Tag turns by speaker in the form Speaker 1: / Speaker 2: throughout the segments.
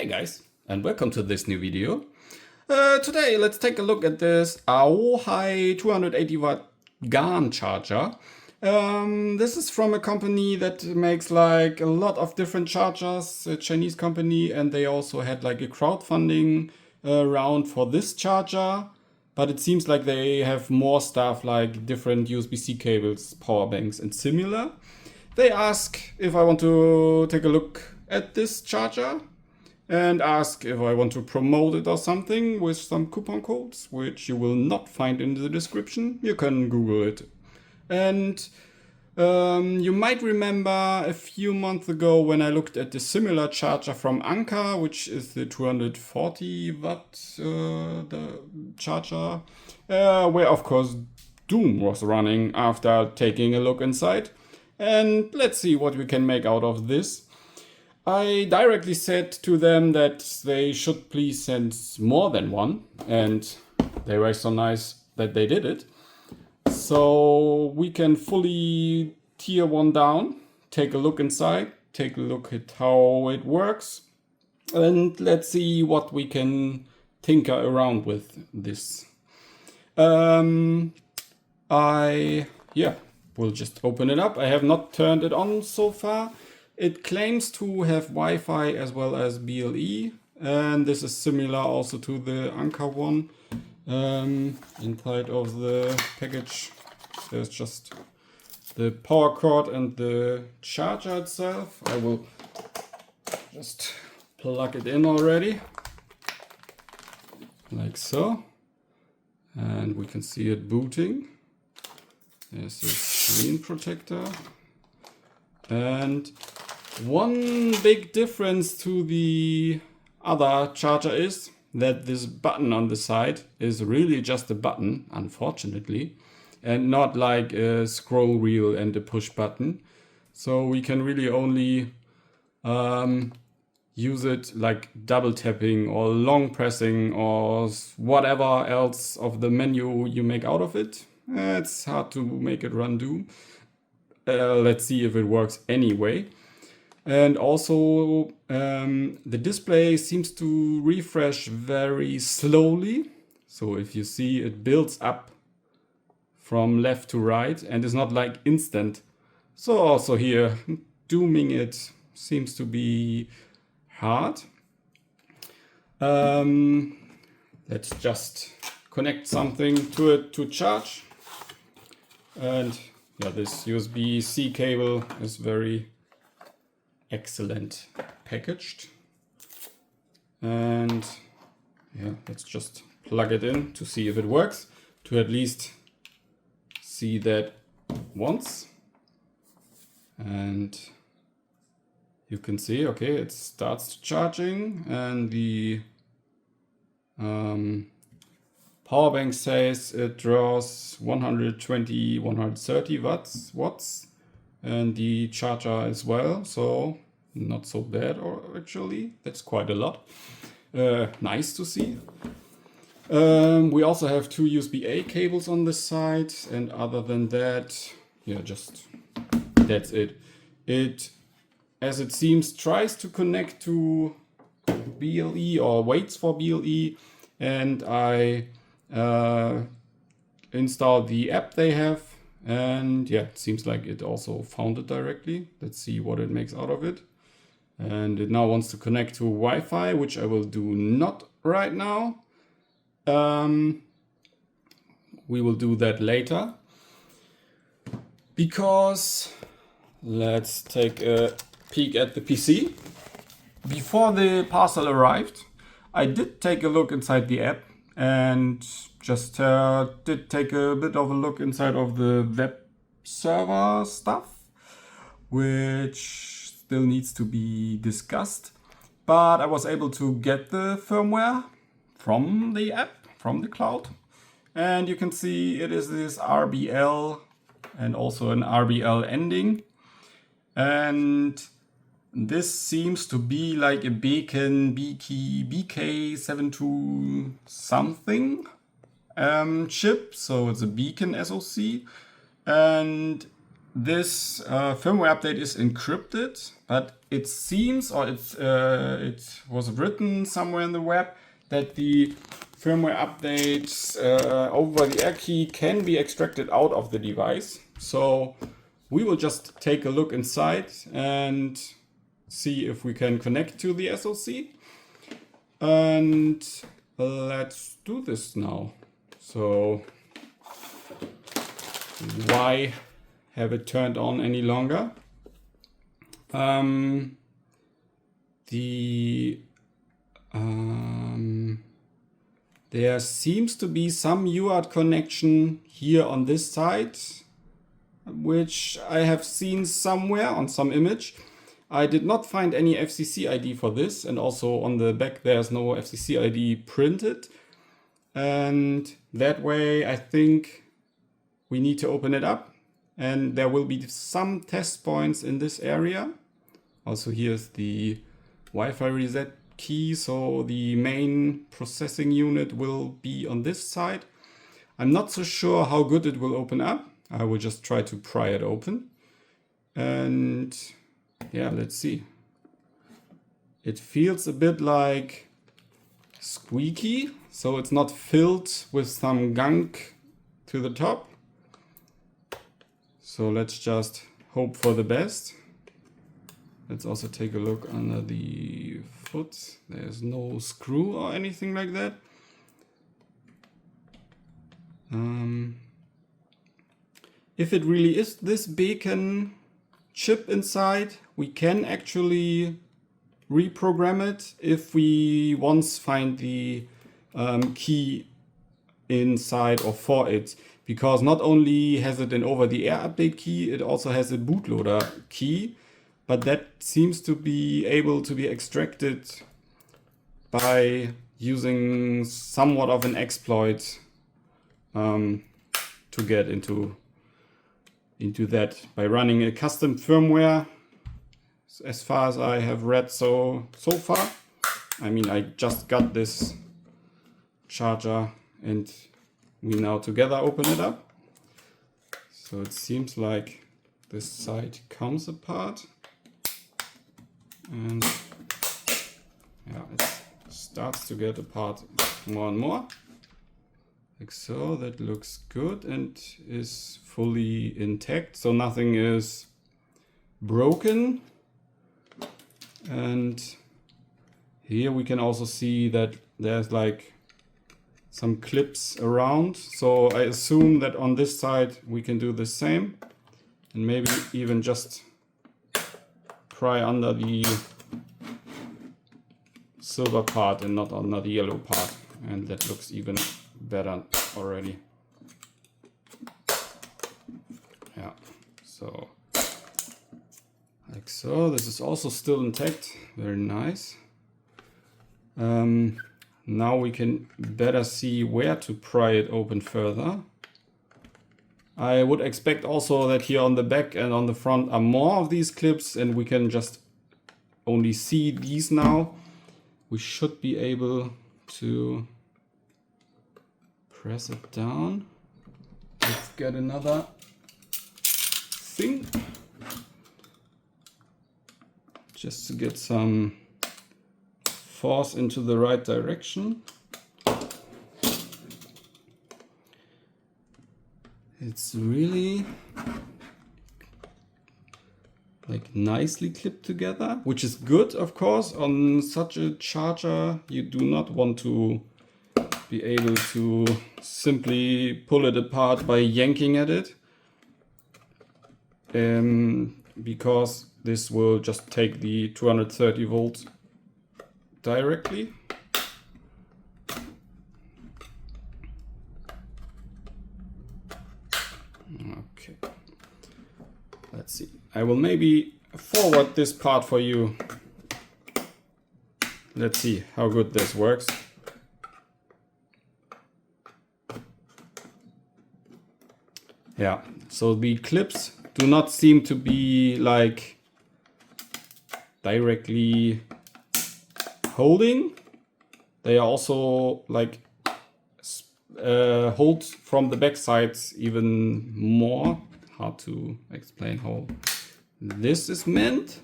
Speaker 1: Hey guys, and welcome to this new video. Today let's take a look at this AOHi 280W GAN charger. This is from a company that makes like a lot of different chargers, a Chinese company, and they also had like a crowdfunding round for this charger. But it seems like they have more stuff like different USB-C cables, power banks and similar. They ask if I want to take a look at this charger and ask if I want to promote it or something with some coupon codes, which you will not find in the description. You can Google it. And you might remember a few months ago when I looked at the similar charger from Anker, which is the 240 watt the charger, where of course Doom was running after taking a look inside. And let's see what we can make out of this. I directly said to them that they should please send more than one, and they were so nice that they did it. So we can fully tear one down, take a look inside, take a look at how it works, and let's see what we can tinker around with this. We'll just open it up. I have not turned it on so far. It claims to have Wi-Fi as well as BLE, and this is similar also to the Anker one. Inside of the package there's just the power cord and the charger itself. I will just plug it in already, like so, and we can see it booting. There's a screen protector. And one big difference to the other charger is that this button on the side is really just a button, unfortunately, and not like a scroll wheel and a push button. So we can really only use it like double tapping or long pressing or whatever else of the menu you make out of it. It's hard to make it run Doom. Let's see if it works anyway. And also the display seems to refresh very slowly. So if you see, it builds up from left to right and is not like instant. So also here, dooming it seems to be hard. Let's just connect something to it to charge. And yeah, this USB-C cable is very excellent packaged. And yeah, let's just plug it in to see if it works, to at least see that once. And you can see, okay, it starts charging, and the power bank says it draws 120, 130 watts, and the charger as well, so not so bad, or actually that's quite a lot. Nice to see. We also have two USB-A cables on this side, and other than that, yeah, just that's it. It, as it seems, tries to connect to BLE or waits for BLE, and I installed the app they have, and yeah, it seems like it also found it directly. Let's see what it makes out of it. And it now wants to connect to Wi-Fi, which I will do not right now. We will do that later, because let's take a peek at the PC. Before the parcel arrived, I did take a look inside the app and just did take a bit of a look inside of the web server stuff, which still needs to be discussed. But I was able to get the firmware from the app, from the cloud. And you can see it is this RBL and also an RBL ending. And this seems to be like a Beacon BK72 something chip. So it's a Beacon SoC. And this firmware update is encrypted. but it seems, or it was written somewhere in the web, that the firmware updates over the air key can be extracted out of the device. So we will just take a look inside and see if we can connect to the SoC. And let's do this now. So why have it turned on any longer? There seems to be some UART connection here on this side, which I have seen somewhere on some image. I did not find any FCC ID for this, and also on the back there's no FCC ID printed. And that way I think we need to open it up, and there will be some test points in this area. Also here's the Wi-Fi reset key, so the main processing unit will be on this side. I'm not so sure how good it will open up. I will just try to pry it open. And yeah, let's see. It feels a bit like squeaky, so it's not filled with some gunk to the top. So let's just hope for the best. Let's also take a look under the foot. There's no screw or anything like that. If it really is this beacon chip inside, we can actually reprogram it if we once find the key inside or for it. Because not only has it an over-the-air update key, it also has a bootloader key. But that seems to be able to be extracted by using somewhat of an exploit to get into that by running a custom firmware, as far as I have read so far. I mean, I just got this charger and we now together open it up. So it seems like this side comes apart. And yeah, it starts to get apart more and more. Like so, that looks good and is fully intact. So nothing is broken. And here we can also see that there's like some clips around. So I assume that on this side we can do the same. And maybe even just pry under the silver part and not under the yellow part, and that looks even better already. Yeah, so like so. This is also still intact, very nice. Now we can better see where to pry it open further. I would expect also that here on the back and on the front are more of these clips, and we can just only see these now. We should be able to press it down. Let's get another thing just to get some force into the right direction. It's really like nicely clipped together, which is good, of course. On such a charger, you do not want to be able to simply pull it apart by yanking at it, because this will just take the 230 volts directly. Okay, let's see. I will maybe forward this part for you. Let's see how good this works. Yeah, so the clips do not seem to be like directly holding. They are also like hold from the back sides even more. Hard to explain how this is meant.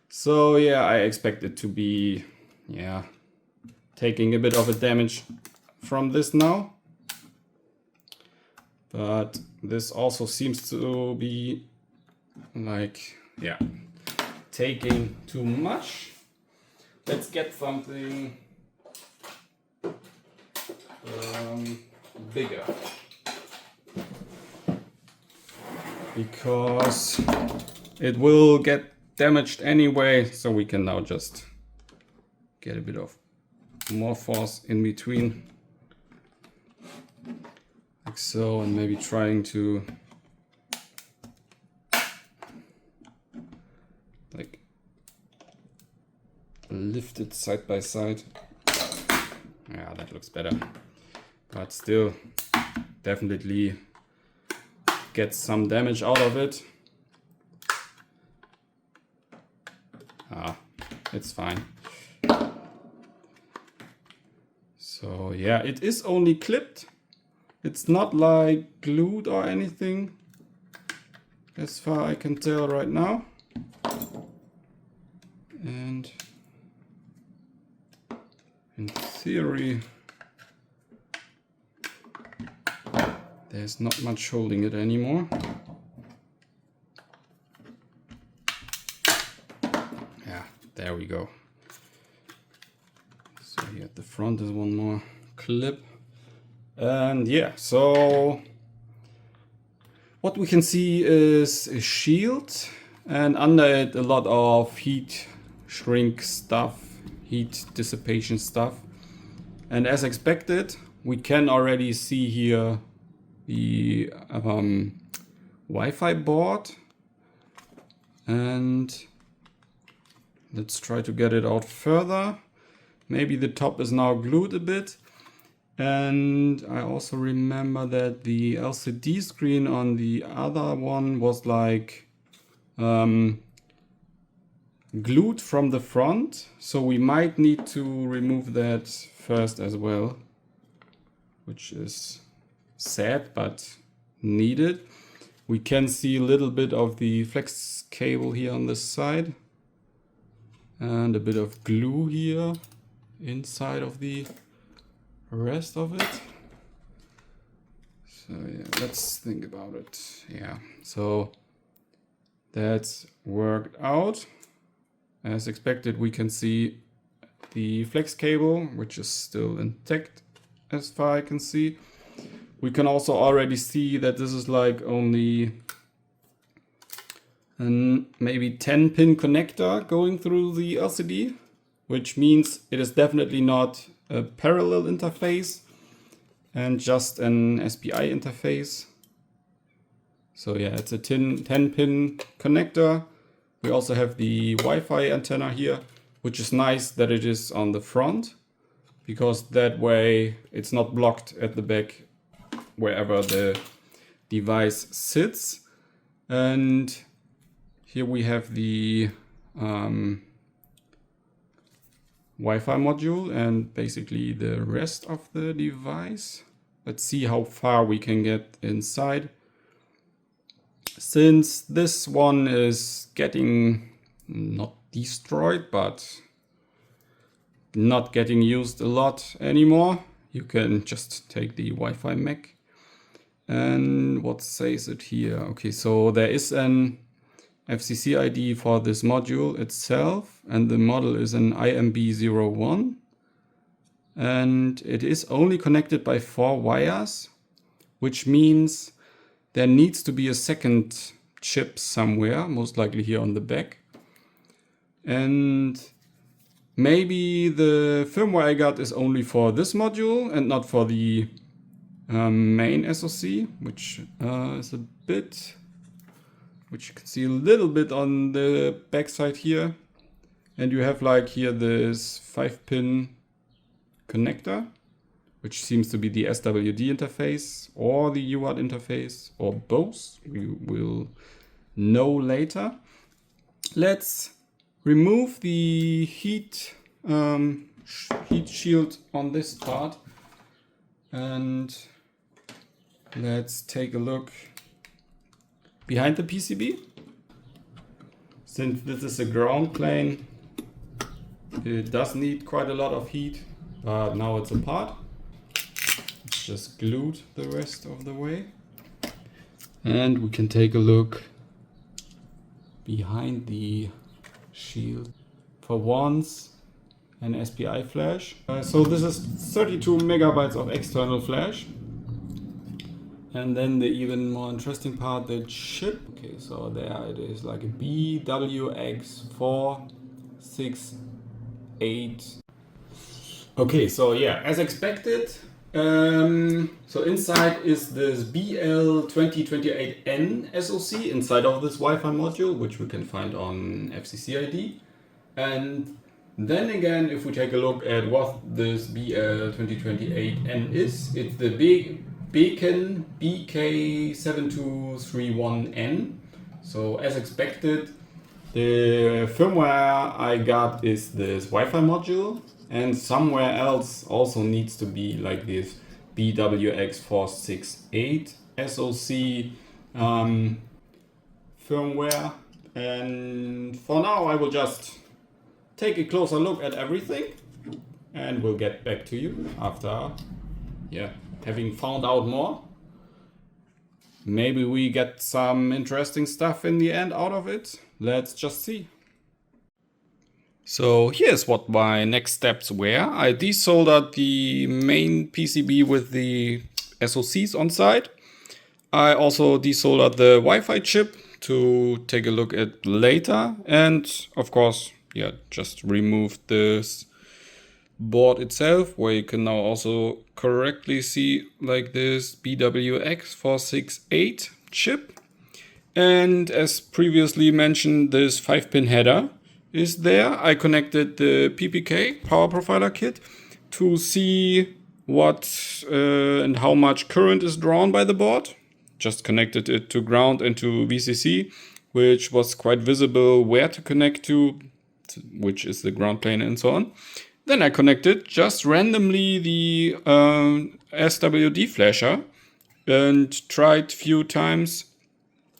Speaker 1: So yeah, I expect it to be, yeah, taking a bit of a damage from this now. But this also seems to be like, yeah, taking too much. Let's get something bigger. Because it will get damaged anyway, so we can now just get a bit of more force in between. Like so, and maybe trying to like lift it side by side. Yeah, that looks better. But still, definitely get some damage out of it. It's fine. So yeah, it is only clipped. It's not like glued or anything, as far I can tell right now. And in theory, there's not much holding it anymore. Yeah, there we go. So here at the front is one more clip. And yeah, so what we can see is a shield, and under it a lot of heat shrink stuff, heat dissipation stuff. And as expected, we can already see here the Wi-Fi board. And let's try to get it out further. Maybe the top is now glued a bit. And I also remember that the LCD screen on the other one was like glued from the front. So we might need to remove that first as well, which is sad but needed. We can see a little bit of the flex cable here on this side and a bit of glue here inside of the rest of it. So yeah, let's think about it. Yeah, so that's worked out. As expected, we can see the flex cable, which is still intact as far I can see. We can also already see that this is like only an maybe 10-pin connector going through the LCD, which means it is definitely not a parallel interface and just an SPI interface. So yeah, it's a 10-pin connector. We also have the Wi-Fi antenna here, which is nice that it is on the front, because that way it's not blocked at the back wherever the device sits. And here we have the Wi-Fi module and basically the rest of the device. Let's see how far we can get inside. Since this one is getting not destroyed, but not getting used a lot anymore, you can just take the Wi-Fi MAC. And what says it here? Okay, so there is an FCC ID for this module itself, and the model is an IMB01, and it is only connected by 4 wires, which means there needs to be a second chip somewhere, most likely here on the back. And maybe the firmware I got is only for this module and not for the main SoC, which is a bit, which you can see a little bit on the back side here. And you have like here this 5-pin connector, which seems to be the SWD interface or the UART interface or both. We will know later. Let's remove the heat shield on this part, and let's take a look behind the PCB. Since this is a ground plane, it does need quite a lot of heat, but now it's apart. It's just glued the rest of the way. And we can take a look behind the shield. For once, an SPI flash. So this is 32 megabytes of external flash. And then the even more interesting part, the chip. Okay, so there it is, like a BWX-468. Okay, so yeah, as expected. So inside is this BL2028N SoC inside of this Wi-Fi module, which we can find on FCC-ID. And then again, if we take a look at what this BL2028N is, it's the Beacon BK7231N. So as expected, the firmware I got is this Wi-Fi module, and somewhere else also needs to be like this BWX-468 SoC firmware. And for now I will just take a closer look at everything and we'll get back to you after having found out more. Maybe we get some interesting stuff in the end out of it. Let's just see. So here's what my next steps were. I desoldered the main PCB with the SoCs on site. I also desoldered the Wi-Fi chip to take a look at later. And of course, just removed this board itself, where you can now also correctly see like this BWX-468 chip. And as previously mentioned, this 5-pin header is there. I connected the PPK power profiler kit to see what and how much current is drawn by the board. Just connected it to ground and to VCC, which was quite visible where to connect to, which is the ground plane and so on. Then I connected just randomly the SWD flasher and tried few times.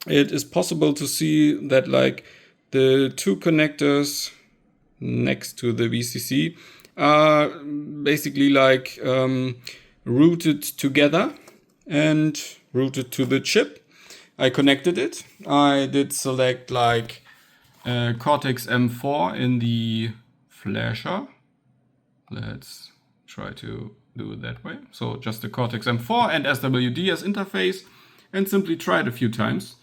Speaker 1: It is possible to see that like the two connectors next to the VCC are basically like routed together and routed to the chip. I connected it. I did select like Cortex M4 in the flasher. Let's try to do it that way. So just the Cortex M4 and SWD as interface, and simply tried a few times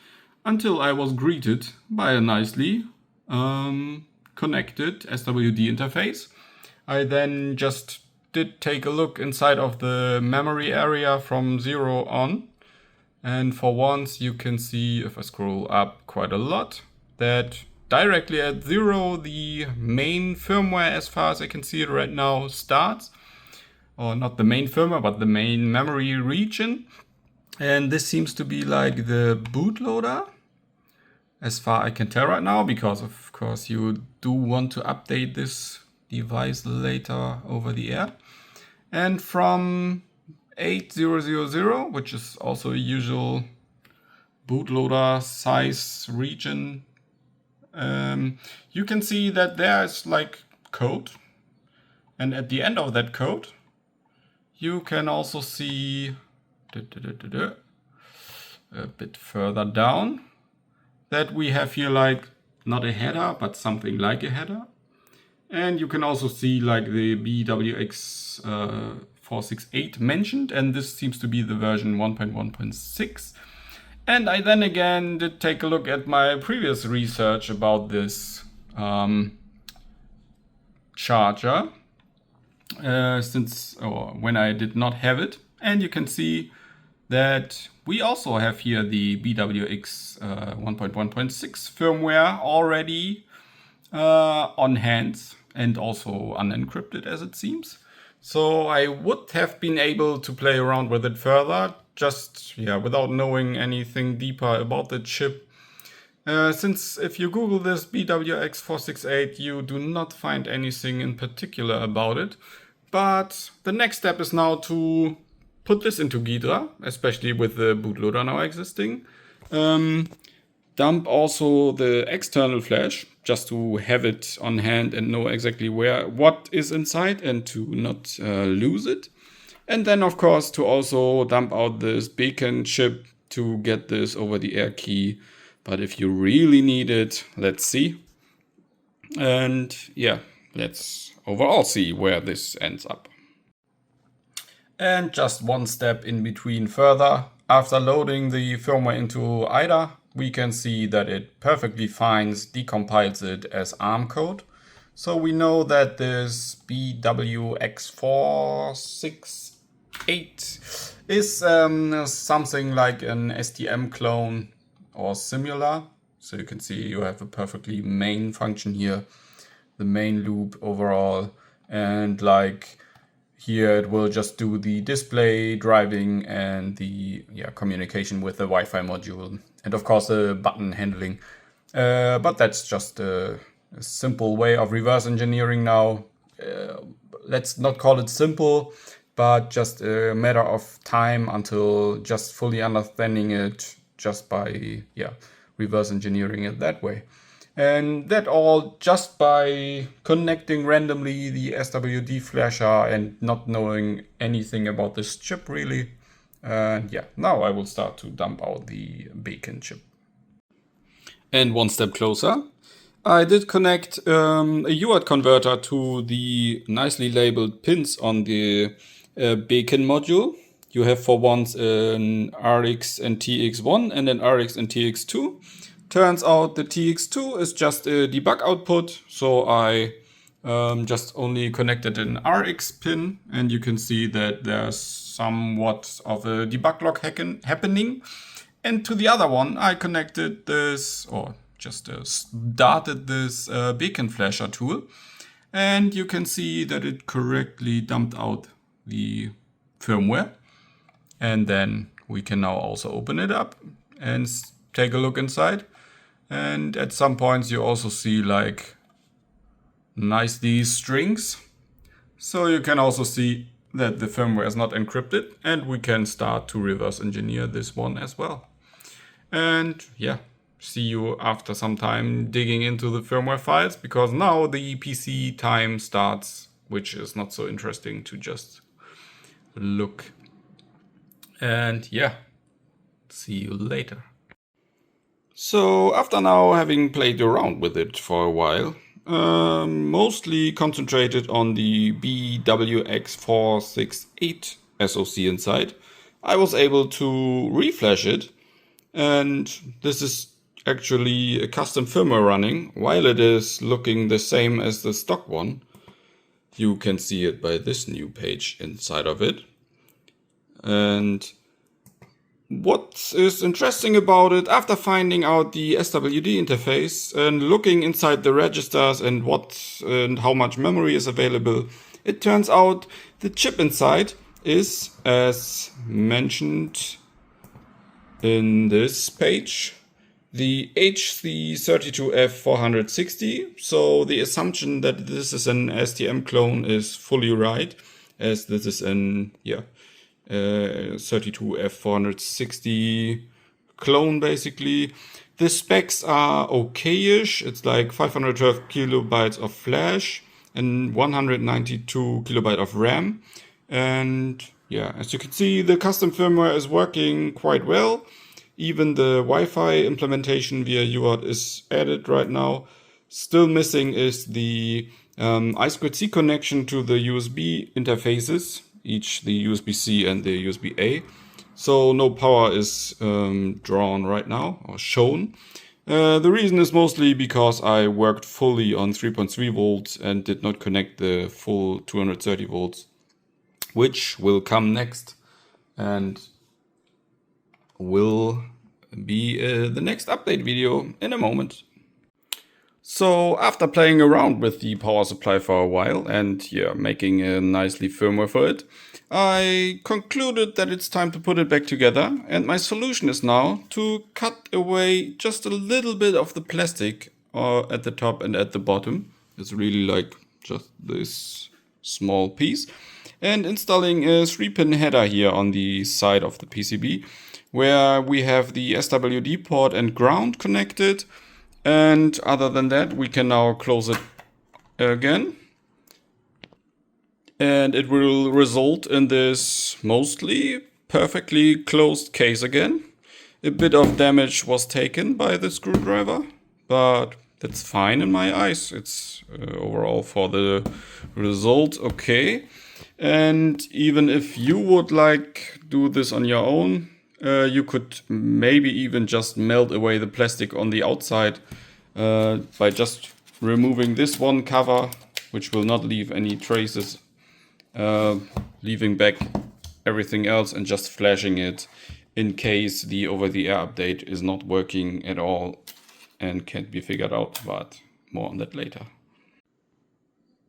Speaker 1: until I was greeted by a nicely connected SWD interface. I then just did take a look inside of the memory area from 0 on. And for once you can see, if I scroll up quite a lot, that directly at 0, the main firmware, as far as I can see it right now, starts. Or not the main firmware, but the main memory region. And this seems to be like the bootloader, as far I can tell right now, because of course you do want to update this device later over the air. And from 8000, which is also a usual bootloader size region, you can see that there's like code, and at the end of that code you can also see a bit further down that we have here like not a header but something like a header, and you can also see like the BWX-468 mentioned, and this seems to be the version 1.1.6. And I then again did take a look at my previous research about this charger, when I did not have it. And you can see that we also have here the BWX 1.1.6 firmware already on hand, and also unencrypted as it seems. So I would have been able to play around with it further, just without knowing anything deeper about the chip. Since if you Google this BWX-468, you do not find anything in particular about it. But the next step is now to put this into Ghidra, especially with the bootloader now existing. dump also the external flash just to have it on hand and know exactly what is inside and to not lose it. And then of course to also dump out this beacon chip to get this over the air key. But if you really need it, let's see. And yeah, let's overall see where this ends up. And just one step in between further. After loading the firmware into IDA, we can see that it perfectly decompiles it as ARM code. So we know that this BWX468 is something like an STM clone or similar. So you can see you have a perfectly main function here, the main loop overall, and like here it will just do the display, driving, and the communication with the Wi-Fi module, and of course the button handling. But that's just a simple way of reverse engineering now. Let's not call it simple, but just a matter of time until just fully understanding it just by reverse engineering it that way. And that all just by connecting randomly the SWD flasher and not knowing anything about this chip really. And now I will start to dump out the beacon chip. And one step closer, I did connect a UART converter to the nicely labeled pins on the beacon module. You have for once an RX and TX1 and an RX and TX2. Turns out the TX2 is just a debug output, so I just only connected an RX pin, and you can see that there's somewhat of a debug log happening. And to the other one, I connected this, or just started this beacon flasher tool, and you can see that it correctly dumped out the firmware. And then we can now also open it up and take a look inside. And at some points you also see like these strings. So you can also see that the firmware is not encrypted, and we can start to reverse engineer this one as well. And see you after some time digging into the firmware files, because now the PC time starts, which is not so interesting to just look. And see you later. So after now having played around with it for a while, mostly concentrated on the BWX468 SoC inside, I was able to reflash it, and this is actually a custom firmware running, while it is looking the same as the stock one. You can see it by this new page inside of it. And what is interesting about it, after finding out the SWD interface and looking inside the registers and how much memory is available, it turns out the chip inside is, as mentioned in this page, the HC32F460. So the assumption that this is an STM clone is fully right, as this is an 32F460 clone basically. The specs are okay-ish. It's like 512 kilobytes of flash and 192 kilobyte of RAM. And as you can see, the custom firmware is working quite well. Even the Wi-Fi implementation via UART is added right now. Still missing is the I2C connection to the USB interfaces, each the USB-C and the USB-A. So no power is drawn right now or shown. The reason is mostly because I worked fully on 3.3 volts and did not connect the full 230 volts, which will come next and will be the next update video in a moment. So after playing around with the power supply for a while and making a nicely firmware for it, I concluded that it's time to put it back together, and my solution is now to cut away just a little bit of the plastic at the top and at the bottom. It's really like just this small piece, and installing a 3-pin header here on the side of the PCB, where we have the SWD port and ground connected. And other than that, we can now close it again. And it will result in this mostly perfectly closed case again. A bit of damage was taken by the screwdriver, but that's fine in my eyes. It's overall for the result okay. And even if you would like do this on your own, you could maybe even just melt away the plastic on the outside by just removing this one cover, which will not leave any traces, leaving back everything else and just flashing it in case the over-the-air update is not working at all and can't be figured out, but more on that later.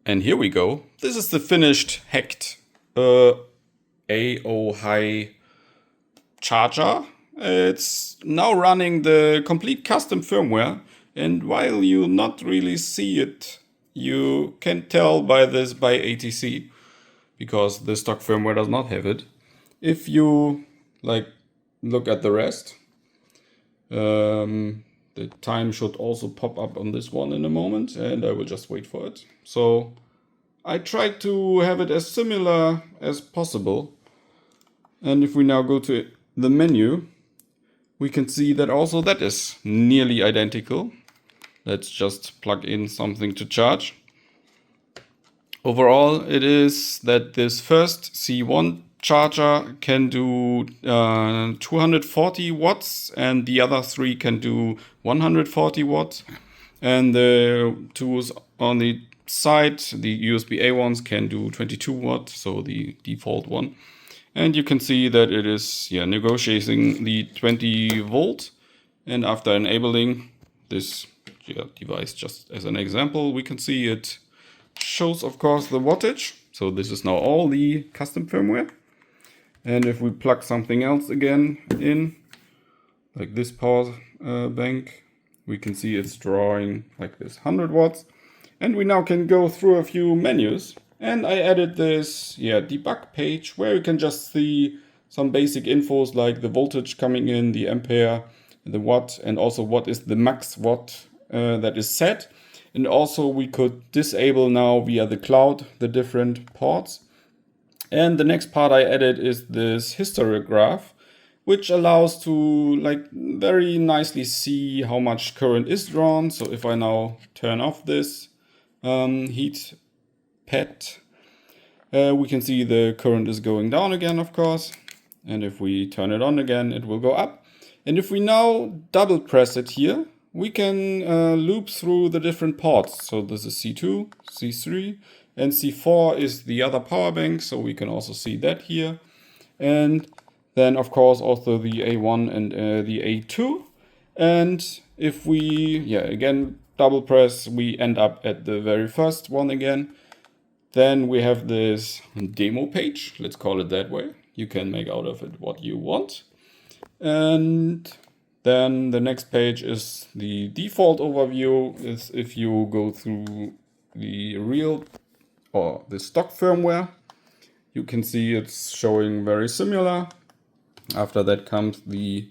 Speaker 1: And here we go. This is the finished hacked AOHi charger. It's now running the complete custom firmware, and while you not really see it, you can tell by this by ATC, because the stock firmware does not have it. If you look at the rest, the time should also pop up on this one in a moment, and I will just wait for it. So I tried to have it as similar as possible. And if we now go to the menu, we can see that also that is nearly identical. Let's just plug in something to charge. Overall, it is that this first C1 charger can do 240 watts and the other three can do 140 watts. And the tools on the side, the USB-A ones, can do 22 watts, so the default one. And you can see that it is negotiating the 20 volt. And after enabling this device, just as an example, we can see it shows, of course, the wattage. So this is now all the custom firmware. And if we plug something else again in, like this power bank, we can see it's drawing like this 100 watts. And we now can go through a few menus. And I added this debug page where you can just see some basic infos like the voltage coming in, the ampere, the watt, and also what is the max watt that is set. And also we could disable now via the cloud the different ports. And the next part I added is this history graph, which allows to very nicely see how much current is drawn. So if I now turn off this heat pad, we can see the current is going down again, of course. And if we turn it on again, it will go up. And if we now double press it here, we can loop through the different ports. So this is C2, C3, and C4 is the other power bank. So we can also see that here. And then, of course, also the A1 and the A2. And if we, again, double press, we end up at the very first one again. Then we have this demo page, let's call it that way. You can make out of it what you want. And then the next page is the default overview. Is if you go through the real or the stock firmware, you can see it's showing very similar. After that comes the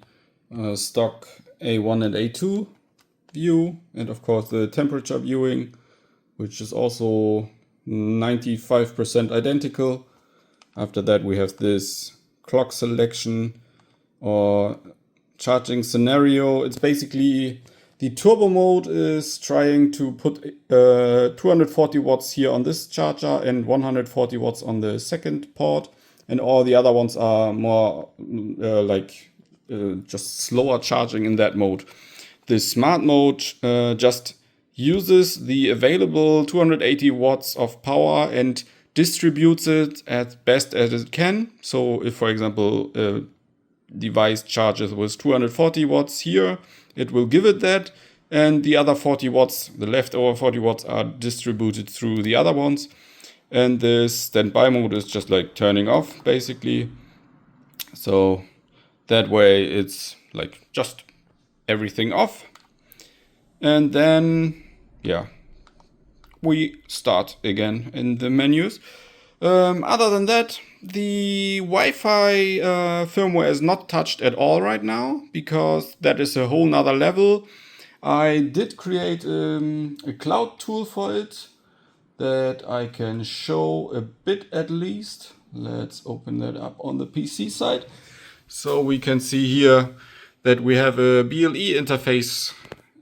Speaker 1: stock A1 and A2 view, and of course the temperature viewing, which is also 95% identical. After that we have this clock selection or charging scenario. It's basically the turbo mode is trying to put 240 watts here on this charger and 140 watts on the second port, and all the other ones are more just slower charging in that mode. The smart mode just uses the available 280 watts of power and distributes it as best as it can. So if, for example, a device charges with 240 watts here, it will give it that. And the other 40 watts, the leftover 40 watts, are distributed through the other ones. And this standby mode is just like turning off, basically. So that way it's like just everything off. And then we start again in the menus. Other than that, the Wi-Fi firmware is not touched at all right now, because that is a whole nother level. I did create a cloud tool for it that I can show a bit at least. Let's open that up on the PC side. So we can see here that we have a BLE interface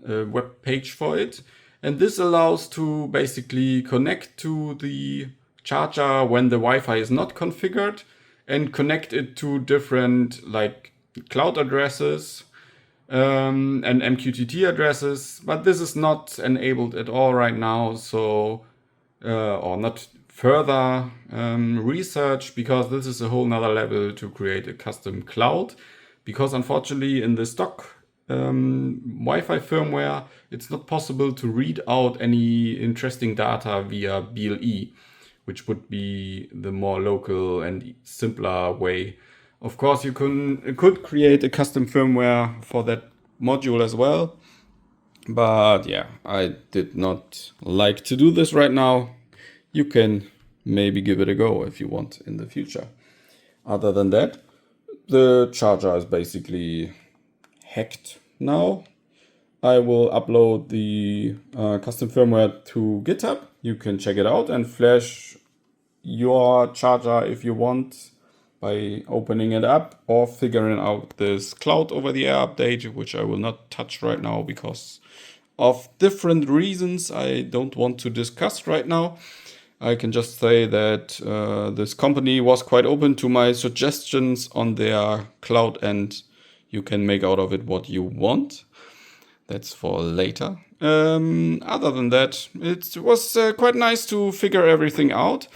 Speaker 1: web page for it. And this allows to basically connect to the charger when the Wi-Fi is not configured and connect it to different like cloud addresses and MQTT addresses. But this is not enabled at all right now. So, or not further research, because this is a whole nother level to create a custom cloud. Because unfortunately in the stock Wi-Fi firmware, it's not possible to read out any interesting data via BLE, which would be the more local and simpler way. Of course, you could create a custom firmware for that module as well. But yeah, I did not like to do this right now. You can maybe give it a go if you want in the future. Other than that, the charger is basically hacked now. I will upload the custom firmware to GitHub. You can check it out and flash your charger if you want by opening it up or figuring out this cloud over the air update, which I will not touch right now because of different reasons I don't want to discuss right now. I can just say that this company was quite open to my suggestions on their cloud, and you can make out of it what you want. That's for later. Other than that, it was quite nice to figure everything out.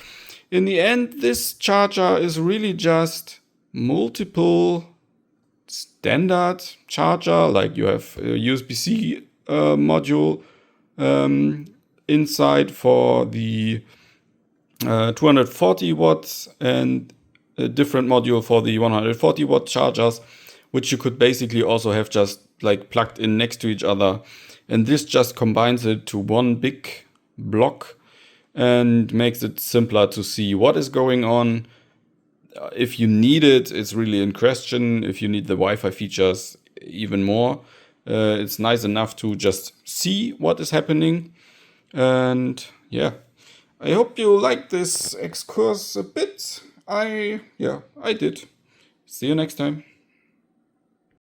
Speaker 1: In the end, this charger is really just multiple standard charger, like you have a USB-C module inside for the 240 watts and a different module for the 140 watt chargers, which you could basically also have just like plugged in next to each other. And this just combines it to one big block and makes it simpler to see what is going on. If you need it, it's really in question. If you need the Wi-Fi features, even more. It's nice enough to just see what is happening. And yeah, I hope you like this excursus a bit. I did. See you next time.